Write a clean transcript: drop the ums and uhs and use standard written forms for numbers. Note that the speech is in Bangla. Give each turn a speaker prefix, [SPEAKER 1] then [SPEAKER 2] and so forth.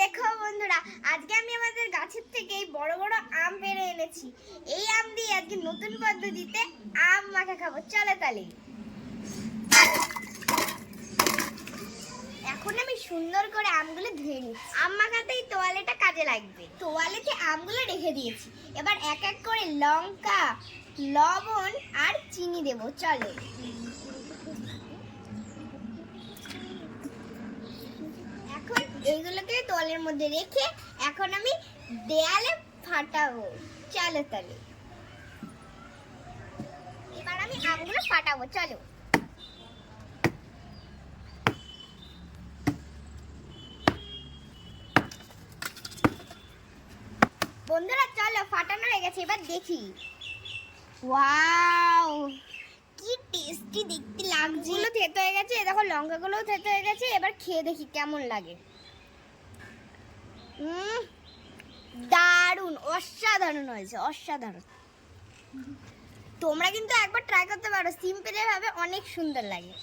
[SPEAKER 1] দেখো বন্ধুরা, আজকে আমি আমাদের গাছের থেকে এই বড় বড় আম পেড়ে এনেছি। এই আম দিয়ে আজকে নতুন পদ্ধতিতে আম মাখা খাবো। চলো তাহলে। এখন আমি সুন্দর করে আমগুলো ধুয়ে নিচ্ছি। আম মাখাতে এই তোয়ালেটা কাজে লাগবে। তোয়ালেতে আমগুলো রেখে দিয়েছি। এবার এক এক করে লঙ্কা, লবণ আর চিনি দেবো। চলো। এখন এইগুলোকে তোয়ালের মধ্যে রেখে এখন আমি দেয়ালে ফাটাবো। চলো তাহলে। এবার আমি আমগুলো ফাটাবো। চলো। বন্ধুরা চলো, ফাটানো হয়ে গেছে। এবার দেখি। ওয়াও, কি টেস্টি দেখতে লাগছে। এগুলো থেতো হয়ে গেছে, দেখো লঙ্কাগুলোও থেতো হয়ে গেছে। এবার খেয়ে দেখি কেমন লাগে। দারুণ, অসাধারণ হয়েছে, অসাধারণ। তোমরা কিন্তু একবার ট্রাই করতে পারো, সিম্পল ভাবে অনেক সুন্দর লাগে।